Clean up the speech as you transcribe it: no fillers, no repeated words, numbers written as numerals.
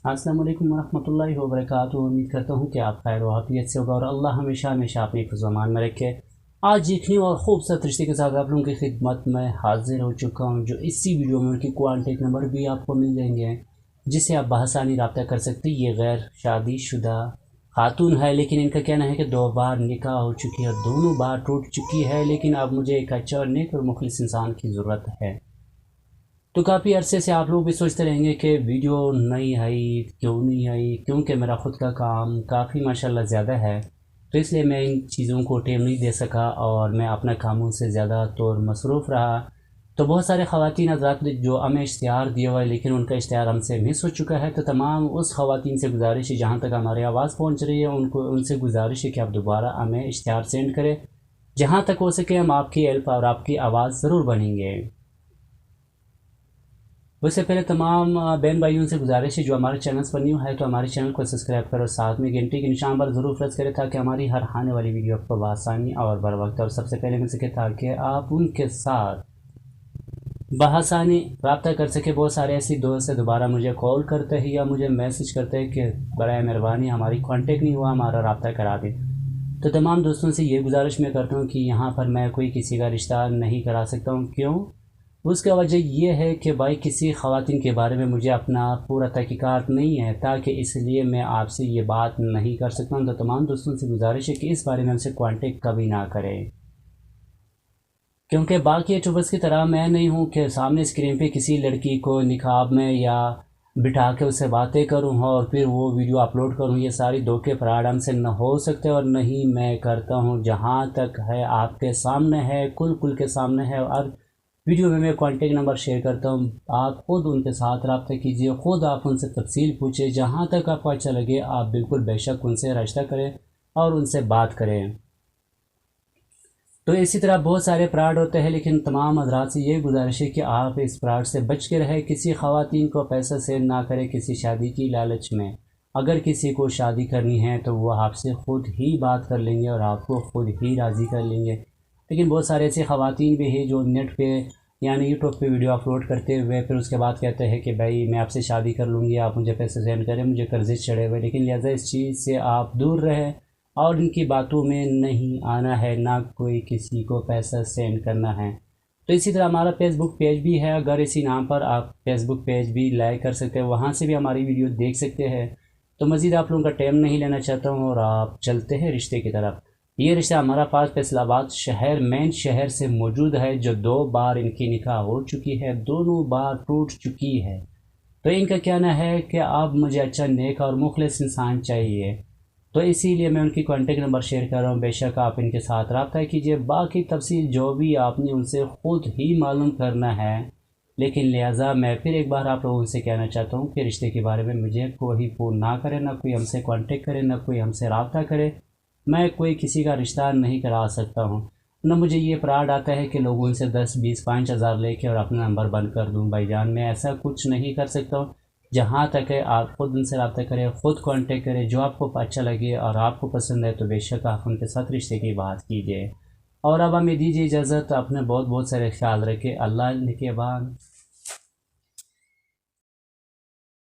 अस्सलाम वालेकुम वरहमतुल्लाहि वबरकातुहू। उम्मीद करता हूँ कि आप खैर वाफियत से होगा और अल्लाह हमेशा हमेशा अपनी हिफ्ज़-ओ-अमान में रखे। आज एक न्यू और खूबसूरत रिश्ते के साथ आप लोगों की खिदमत में हाजिर हो चुका हूँ, जो इसी वीडियो में उनकी कॉन्टेक्ट नंबर भी आपको मिल जाएंगे, जिससे आप बआसानी रब्ता कर सकते हैं। ये गैर शादीशुदा खातून है, लेकिन इनका कहना है कि 2 बार निकाह हो चुकी है, दोनों बार टूट चुकी है, लेकिन अब मुझे एक अच्छा और नेक और मुखलिस इंसान की ज़रूरत है। तो काफ़ी अरसे से आप लोग भी सोचते रहेंगे कि वीडियो नहीं आई, क्यों नहीं आई, क्योंकि मेरा ख़ुद का काम काफ़ी माशाल्लाह ज़्यादा है, तो इसलिए मैं इन चीज़ों को टाइम नहीं दे सका और मैं अपना कामों से ज़्यादा तौर मसरूफ़ रहा। तो बहुत सारे ख़वातीन हज़रात ने जो हमें इश्तिहार दिया हुआ है, लेकिन उनका इश्तिहार हमसे मिस हो चुका है। तो तमाम उस ख़वातीन से गुजारिश है, जहाँ तक हमारी आवाज़ पहुँच रही है, उनसे गुजारिश है कि आप दोबारा हमें इश्तिहार सेंड करें। जहाँ तक हो सके हम आपकी हेल्प और आपकी आवाज़ ज़रूर बनेंगे। उससे पहले तमाम बहन भाइयों से गुजारिश है, जो हमारे चैनल्स पर न्यू है तो हमारे चैनल को सब्सक्राइब करो, साथ में घंटी के निशान पर ज़रूर प्रेस करें, ताकि हमारी हर आने वाली वीडियो आपको बआसानी और बर वक्त और सबसे पहले मिल सके, ताकि आप उनके साथ बआसानी रब्ता कर सके। बहुत सारे ऐसी दोस्त से दोबारा मुझे कॉल करते हैं या मुझे मैसेज करते हैं कि बराए मेहरबानी हमारी कांटेक्ट नहीं हुआ, हमारा रब्ता करा दें। तो तमाम दोस्तों से ये गुजारिश मैं करता हूँ कि यहाँ पर मैं कोई किसी का रिश्ता नहीं करा सकता हूँ। क्यों? उसका वजह यह है कि भाई किसी ख़वातीन के बारे में मुझे अपना पूरा तहकीकात नहीं है, ताकि इसलिए मैं आपसे ये बात नहीं कर सकता हूँ। तो तमाम दोस्तों से गुजारिश है कि इस बारे में हमसे कांटेक्ट कभी ना करें, क्योंकि बाकी यूट्यूबर्स की तरह मैं नहीं हूँ कि सामने स्क्रीन पे किसी लड़की को निकाब में या बिठा के उससे बातें करूँ और फिर वो वीडियो अपलोड करूँ। ये सारी धोखे फ्रॉड हमसे न हो सकते और नहीं मैं करता हूँ। जहाँ तक है आपके सामने है, कुल के सामने है, और वीडियो में मैं कॉन्टेक्ट नंबर शेयर करता हूँ। आप ख़ुद उनके साथ रब्ता कीजिए, ख़ुद आप उनसे तफसील पूछें, जहाँ तक आपको अच्छा लगे आप बिल्कुल बेशक उनसे रास्ता करें और उनसे बात करें। तो इसी तरह बहुत सारे फ्रॉड होते हैं, लेकिन तमाम हज़रात से ये गुजारिश है कि आप इस फ्रॉड से बच के रहें। किसी ख़वातीन को पैसा सेंड ना करें किसी शादी की लालच में। अगर किसी को शादी करनी है तो वो आपसे ख़ुद ही बात कर लेंगे और आपको ख़ुद ही राज़ी कर लेंगे। लेकिन बहुत सारे ऐसे ख़वातीन भी हैं जो नेट पे यानी यूट्यूब पे वीडियो अपलोड करते हुए फिर उसके बाद कहते हैं कि भाई मैं आपसे शादी कर लूँगी, आप मुझे पैसे सेंड करें, मुझे कर्ज़े चढ़े हुए। लेकिन लिहाजा इस चीज़ से आप दूर रहें और इनकी बातों में नहीं आना है, ना कोई किसी को पैसा सेंड करना है। तो इसी तरह हमारा फेसबुक पेज भी है, अगर इसी नाम पर आप फेसबुक पेज भी लाइक कर सकते हैं, वहाँ से भी हमारी वीडियो देख सकते हैं। तो मज़ीद आप लोगों का टाइम नहीं लेना चाहता हूँ और आप चलते हैं रिश्ते की तरफ। ये रिश्ता हमारा पास फैसलाबाद शहर मेन शहर से मौजूद है, जो 2 बार इनकी निकाह हो चुकी है, दोनों बार टूट चुकी है। तो इनका कहना है कि अब मुझे अच्छा नेक और मुखलिस इंसान चाहिए, तो इसीलिए मैं उनकी कॉन्टेक्ट नंबर शेयर कर रहा हूँ। बेशक आप इनके साथ रब्ता कीजिए, बाकी तफसील जो भी आपने उनसे ख़ुद ही मालूम करना है। लेकिन लिहाजा मैं फिर एक बार आप लोगों से कहना चाहता हूँ कि रिश्ते के बारे में मुझे कोई फ़ोन ना करे, ना कोई हमसे कांटेक्ट करे, ना कोई हमसे रब्ता करे। मैं कोई किसी का रिश्ता नहीं करा सकता हूँ। न मुझे ये फ्रॉड आता है कि लोगों से 10 20 5 हज़ार लेके और अपना नंबर बंद कर दूँ। भाईजान मैं ऐसा कुछ नहीं कर सकता हूँ। जहाँ तक है आप ख़ुद उनसे रब्ता करें, ख़ुद कांटेक्ट करें, जो आपको अच्छा लगे और आपको पसंद है तो बेशक आप उनके साथ रिश्ते की बात कीजिए। और अब हमें दीजिए इजाज़त। अपने बहुत बहुत सारे ख्याल रखें। अल्लाह के बाद।